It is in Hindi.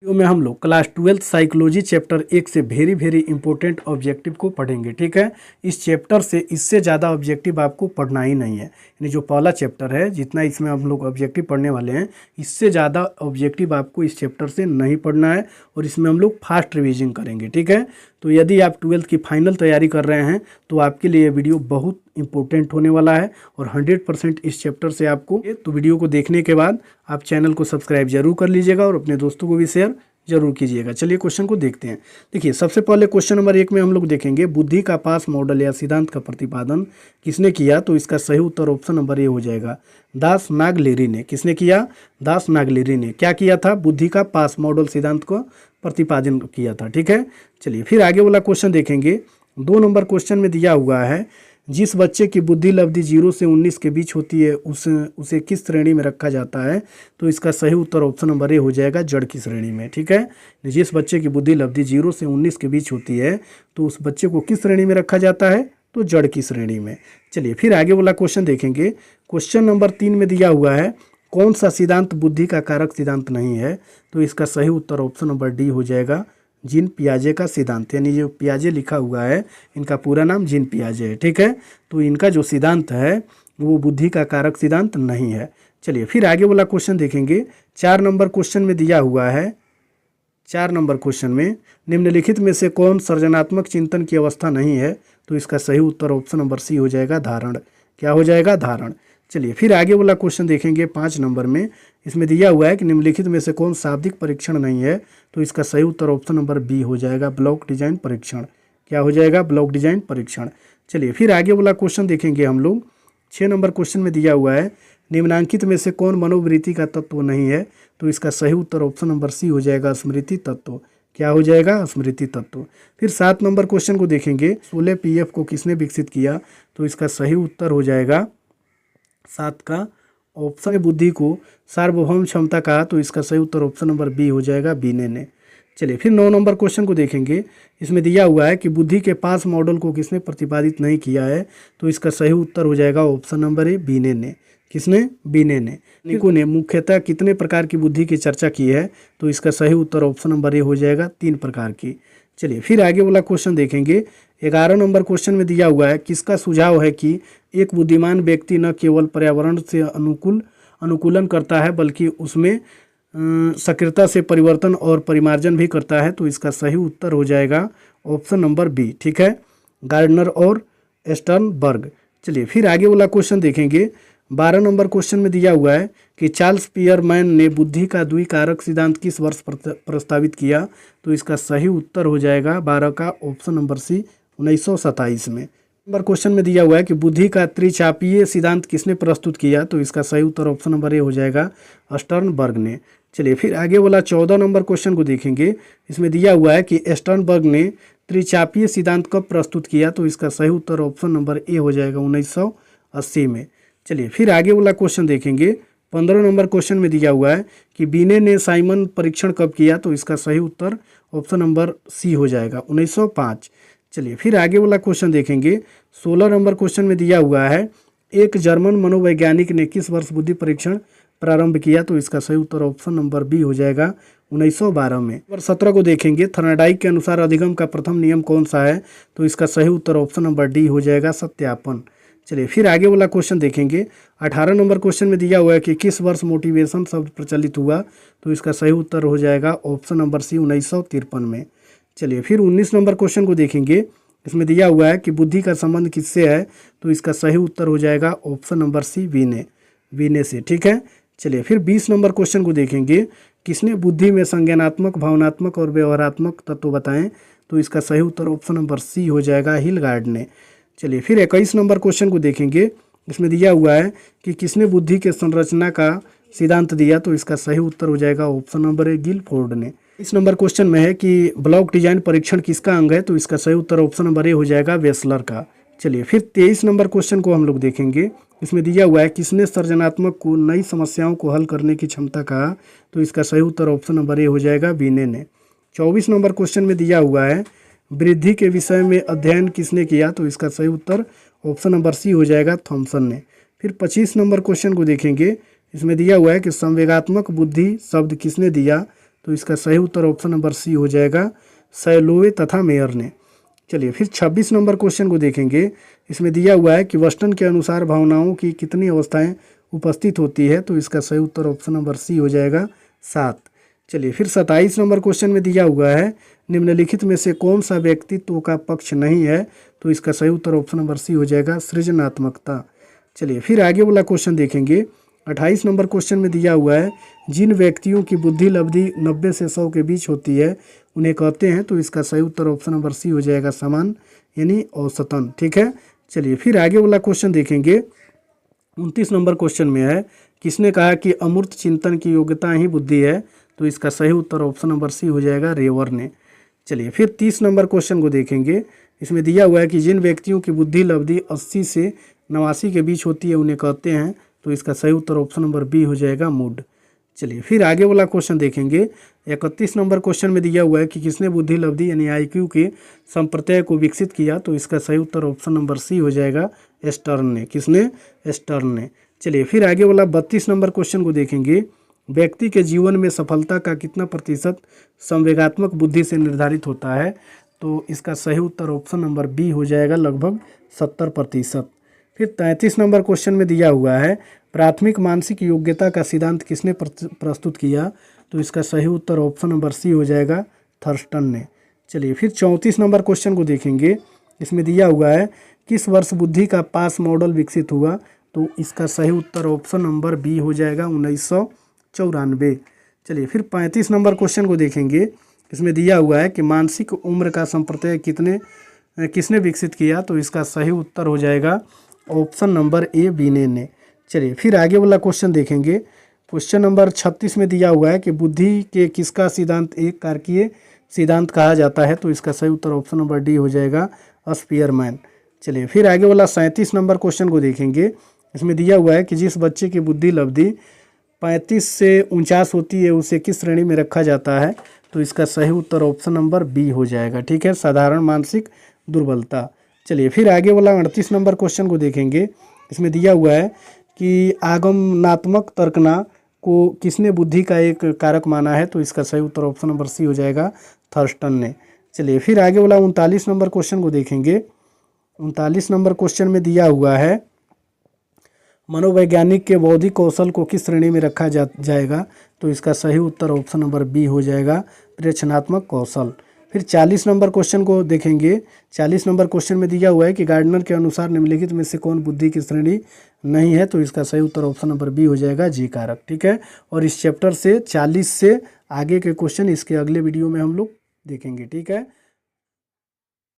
वीडियो में हम लोग क्लास 12 साइकोलॉजी चैप्टर 1 से वेरी इंपॉर्टेंट ऑब्जेक्टिव को पढ़ेंगे। ठीक है, इस चैप्टर से इससे ज़्यादा ऑब्जेक्टिव आपको पढ़ना ही नहीं है। यानी जो पहला चैप्टर है, जितना इसमें हम लोग ऑब्जेक्टिव पढ़ने वाले हैं, इससे ज़्यादा ऑब्जेक्टिव आपको इस चैप्टर से नहीं पढ़ना है और इसमें हम लोग फास्ट रिवीजन करेंगे। ठीक है, तो यदि आप 12th की फाइनल तैयारी कर रहे हैं तो आपके लिए ये वीडियो बहुत इंपॉर्टेंट होने वाला है और 100% इस चैप्टर से आपको। तो वीडियो को देखने के बाद आप चैनल को सब्सक्राइब जरूर कर लीजिएगा और अपने दोस्तों को भी शेयर जरूर कीजिएगा। चलिए क्वेश्चन को देखते हैं। देखिए, सबसे पहले क्वेश्चन नंबर 1 में हम लोग देखेंगे बुद्धि का पास मॉडल या सिद्धांत का प्रतिपादन किसने किया। तो इसका सही उत्तर ऑप्शन नंबर ए हो जाएगा, दास नागलेरी ने। किसने किया? दास नागलेरी ने। क्या किया था? बुद्धि का पास मॉडल सिद्धांत को प्रतिपादन किया था। ठीक है, चलिए फिर आगे वाला क्वेश्चन देखेंगे। 2 नंबर क्वेश्चन में दिया हुआ है, जिस बच्चे की बुद्धि लब्धि 0 से 19 के बीच होती है उसे किस श्रेणी में रखा जाता है। तो इसका सही उत्तर ऑप्शन नंबर ए हो जाएगा, जड़ की श्रेणी में। ठीक है, जिस बच्चे की बुद्धि लब्धि 0 से 19 के बीच होती है तो उस बच्चे को किस श्रेणी में रखा जाता है? तो जड़ की श्रेणी में। चलिए फिर आगे वाला क्वेश्चन देखेंगे। क्वेश्चन नंबर 3 में दिया हुआ है, कौन सा सिद्धांत बुद्धि का कारक सिद्धांत नहीं है। तो इसका सही उत्तर ऑप्शन नंबर डी हो जाएगा, जीन पियाजे का सिद्धांत। यानी जो पियाजे लिखा हुआ है, इनका पूरा नाम जीन पियाजे है। ठीक है, तो इनका जो सिद्धांत है वो बुद्धि का कारक सिद्धांत नहीं है। चलिए फिर आगे वाला क्वेश्चन देखेंगे। 4 नंबर क्वेश्चन में दिया हुआ है, 4 नंबर क्वेश्चन में निम्नलिखित में से कौन सृजनात्मक चिंतन की अवस्था नहीं है। तो इसका सही उत्तर ऑप्शन नंबर सी हो जाएगा, धारण। क्या हो जाएगा? धारण। चलिए फिर आगे वाला क्वेश्चन देखेंगे 5 नंबर में। इसमें दिया हुआ है कि निम्नलिखित में से कौन शाब्दिक परीक्षण नहीं है। तो इसका सही उत्तर ऑप्शन नंबर बी हो जाएगा, ब्लॉक डिजाइन परीक्षण। क्या हो जाएगा? ब्लॉक डिजाइन परीक्षण। चलिए फिर आगे वाला क्वेश्चन देखेंगे हम लोग। 6 नंबर क्वेश्चन में दिया हुआ है, निम्नांकित में से कौन मनोवृत्ति का तत्व नहीं है। तो इसका सही उत्तर ऑप्शन नंबर सी हो जाएगा, स्मृति तत्व। क्या हो जाएगा? स्मृति तत्व। फिर 7 नंबर क्वेश्चन को देखेंगे, 16 पीएफ को किसने विकसित किया। तो इसका सही उत्तर हो जाएगा 7 का ऑप्शन। बुद्धि को सार्वभौम क्षमता कहा। तो इसका सही उत्तर ऑप्शन नंबर बी हो जाएगा, बीने ने। चलिए फिर 9 नंबर क्वेश्चन को देखेंगे। इसमें दिया हुआ है कि बुद्धि के पास मॉडल को किसने प्रतिपादित नहीं किया है। तो इसका सही उत्तर हो जाएगा ऑप्शन नंबर ए, बीने ने। किसने? बीने ने। निको ने मुख्यतः कितने प्रकार की बुद्धि की चर्चा की है। तो इसका सही उत्तर ऑप्शन नंबर ए हो जाएगा, 3 प्रकार की। चलिए फिर आगे वाला क्वेश्चन देखेंगे। 11 नंबर क्वेश्चन में दिया हुआ है, किसका सुझाव है कि एक बुद्धिमान व्यक्ति न केवल पर्यावरण से अनुकूलन करता है बल्कि उसमें सक्रियता से परिवर्तन और परिमार्जन भी करता है। तो इसका सही उत्तर हो जाएगा ऑप्शन नंबर बी। ठीक है, गार्डनर और स्टर्नबर्ग। चलिए फिर आगे वाला क्वेश्चन देखेंगे। 12 नंबर क्वेश्चन में दिया हुआ है कि चार्ल्स पियरमैन ने बुद्धि का द्विकारक सिद्धांत किस वर्ष प्रस्तावित किया। तो इसका सही उत्तर हो जाएगा 12 का ऑप्शन नंबर सी, 1927 में। नंबर क्वेश्चन में दिया हुआ है कि बुद्धि का त्रिचापीय सिद्धांत किसने प्रस्तुत किया। तो इसका सही उत्तर ऑप्शन नंबर ए हो जाएगा, स्टर्नबर्ग ने। चलिए फिर आगे वाला 14 नंबर क्वेश्चन को देखेंगे। इसमें दिया हुआ है कि स्टर्नबर्ग ने त्रिचापीय सिद्धांत कब प्रस्तुत किया। तो इसका सही उत्तर ऑप्शन नंबर ए हो जाएगा, 1980 में। चलिए फिर आगे वाला क्वेश्चन देखेंगे। 15 नंबर क्वेश्चन में दिया हुआ है कि बीने ने साइमन परीक्षण कब किया। तो इसका सही उत्तर ऑप्शन नंबर सी हो जाएगा, 1905। चलिए फिर आगे वाला क्वेश्चन देखेंगे। 16 नंबर क्वेश्चन में दिया हुआ है, एक जर्मन मनोवैज्ञानिक ने किस वर्ष बुद्धि परीक्षण प्रारंभ किया। तो इसका सही उत्तर ऑप्शन नंबर बी हो जाएगा, 1912 में। नंबर 17 को देखेंगे। थर्नाडाइक के अनुसार अधिगम का प्रथम नियम कौन सा है। तो इसका सही उत्तर ऑप्शन नंबर डी हो जाएगा, सत्यापन। चलिए फिर आगे वाला क्वेश्चन देखेंगे। 18 नंबर क्वेश्चन में दिया हुआ है कि किस वर्ष मोटिवेशन शब्द प्रचलित हुआ। तो इसका सही उत्तर हो जाएगा ऑप्शन नंबर सी, 1953 में। चलिए फिर 19 नंबर क्वेश्चन को देखेंगे। इसमें दिया हुआ है कि बुद्धि का संबंध किससे है। तो इसका सही उत्तर हो जाएगा ऑप्शन नंबर सी, वीने से। ठीक है, चलिए फिर 20 नंबर क्वेश्चन को देखेंगे। किसने बुद्धि में संज्ञानात्मक, भावनात्मक और व्यवहारात्मक तत्व बताएं। तो इसका सही उत्तर ऑप्शन नंबर सी हो जाएगा, हिलगार्ड ने। चलिए फिर 21 नंबर क्वेश्चन को देखेंगे। इसमें दिया हुआ है कि किसने बुद्धि के संरचना का सिद्धांत दिया। तो इसका सही उत्तर हो जाएगा ऑप्शन नंबर ए, गिलफोर्ड ने। इस नंबर क्वेश्चन में है कि ब्लॉक डिजाइन परीक्षण किसका अंग है। तो इसका सही उत्तर ऑप्शन नंबर ए हो जाएगा, वेस्लर का। चलिए फिर 23 नंबर क्वेश्चन को हम लोग देखेंगे। इसमें दिया हुआ है, किसने सृजनात्मक को नई समस्याओं को हल करने की क्षमता कहा। तो इसका सही उत्तर ऑप्शन नंबर ए हो जाएगा, बीने ने। 24 नंबर क्वेश्चन में दिया हुआ है, वृद्धि के विषय में अध्ययन किसने किया। तो इसका सही उत्तर ऑप्शन नंबर सी हो जाएगा, थॉमसन ने। फिर 25 नंबर क्वेश्चन को देखेंगे। इसमें दिया हुआ है कि संवेगात्मक बुद्धि शब्द किसने दिया। तो इसका सही उत्तर ऑप्शन नंबर सी हो जाएगा, सैलोवे तथा मेयर ने। चलिए फिर 26 नंबर क्वेश्चन को देखेंगे। इसमें दिया हुआ है कि वेस्टर्न के अनुसार भावनाओं की कितनी अवस्थाएं उपस्थित होती है, तो इसका सही उत्तर ऑप्शन नंबर सी हो जाएगा 7। चलिए फिर 27 नंबर क्वेश्चन में दिया हुआ है निम्नलिखित में से कौन सा व्यक्तित्व का पक्ष नहीं है, तो इसका सही उत्तर ऑप्शन नंबर सी हो जाएगा, सृजनात्मकता। चलिए फिर आगे वाला क्वेश्चन देखेंगे। 28 नंबर क्वेश्चन में दिया हुआ है जिन व्यक्तियों की बुद्धि लब्धि 90 से 100 के बीच होती है उन्हें कहते हैं, तो इसका सही उत्तर ऑप्शन नंबर सी हो जाएगा, समान यानी औसतन। ठीक है, चलिए फिर आगे वाला क्वेश्चन देखेंगे। 29 नंबर क्वेश्चन में है किसने कहा कि अमूर्त चिंतन की योग्यता ही बुद्धि है, तो इसका सही उत्तर ऑप्शन नंबर सी हो जाएगा, रेवर ने। चलिए फिर 30 नंबर क्वेश्चन को देखेंगे। इसमें दिया हुआ है कि जिन व्यक्तियों की बुद्धि लब्धि 80 से 89 के बीच होती है उन्हें कहते हैं, तो इसका सही उत्तर ऑप्शन नंबर बी हो जाएगा, मूड। चलिए फिर आगे वाला क्वेश्चन देखेंगे। 31 नंबर क्वेश्चन में दिया हुआ है कि किसने बुद्धि लब्धि यानी IQ के संप्रत्यय को विकसित किया, तो इसका सही उत्तर ऑप्शन नंबर सी हो जाएगा, स्टर्न ने। किसने? स्टर्न ने। चलिए फिर आगे वाला 32 नंबर क्वेश्चन को देखेंगे। व्यक्ति के जीवन में सफलता का कितना प्रतिशत संवेगात्मक बुद्धि से निर्धारित होता है, तो इसका सही उत्तर ऑप्शन नंबर बी हो जाएगा, लगभग 70%। फिर 33 नंबर क्वेश्चन में दिया हुआ है प्राथमिक मानसिक योग्यता का सिद्धांत किसने प्रस्तुत किया, तो इसका सही उत्तर ऑप्शन नंबर सी हो जाएगा, थर्स्टन ने। चलिए फिर 34 नंबर क्वेश्चन को देखेंगे। इसमें दिया हुआ है किस वर्ष बुद्धि का पास मॉडल विकसित हुआ, तो इसका सही उत्तर ऑप्शन नंबर बी हो जाएगा, 1994। चलिए फिर 35 नंबर क्वेश्चन को देखेंगे। इसमें दिया हुआ है कि मानसिक उम्र का संप्रत्यय किसने विकसित किया, तो इसका सही उत्तर हो जाएगा ऑप्शन नंबर ए, बीने ने। चलिए फिर आगे वाला क्वेश्चन देखेंगे। क्वेश्चन नंबर 36 में दिया हुआ है कि बुद्धि के किसका सिद्धांत एक कारकीय सिद्धांत कहा जाता है, तो इसका सही उत्तर ऑप्शन नंबर डी हो जाएगा, स्पीयरमैन। चलिए फिर आगे वाला 37 नंबर क्वेश्चन को देखेंगे। इसमें दिया हुआ है कि जिस बच्चे की बुद्धि लब्धि 35 से 49 होती है उसे किस श्रेणी में रखा जाता है, तो इसका सही उत्तर ऑप्शन नंबर बी हो जाएगा। ठीक है, साधारण मानसिक दुर्बलता। चलिए फिर आगे वाला 38 नंबर क्वेश्चन को देखेंगे। इसमें दिया हुआ है कि आगमनात्मक तर्कना को किसने बुद्धि का एक कारक माना है, तो इसका सही उत्तर ऑप्शन नंबर सी हो जाएगा, थर्स्टन ने। चलिए फिर आगे वाला 39 नंबर क्वेश्चन को देखेंगे। 39 नंबर क्वेश्चन में दिया हुआ है मनोवैज्ञानिक के बौद्धिक कौशल को किस श्रेणी में रखा जाएगा, तो इसका सही उत्तर ऑप्शन नंबर बी हो जाएगा, प्रेक्षणात्मक कौशल। फिर 40 नंबर क्वेश्चन को देखेंगे। 40 नंबर क्वेश्चन में दिया हुआ है कि गार्डनर के अनुसार निम्नलिखित में से कौन बुद्धि की श्रेणी नहीं है, तो इसका सही उत्तर ऑप्शन नंबर बी हो जाएगा, जी कारक। ठीक है, और इस चैप्टर से 40 से आगे के क्वेश्चन इसके अगले वीडियो में हम लोग देखेंगे। ठीक है।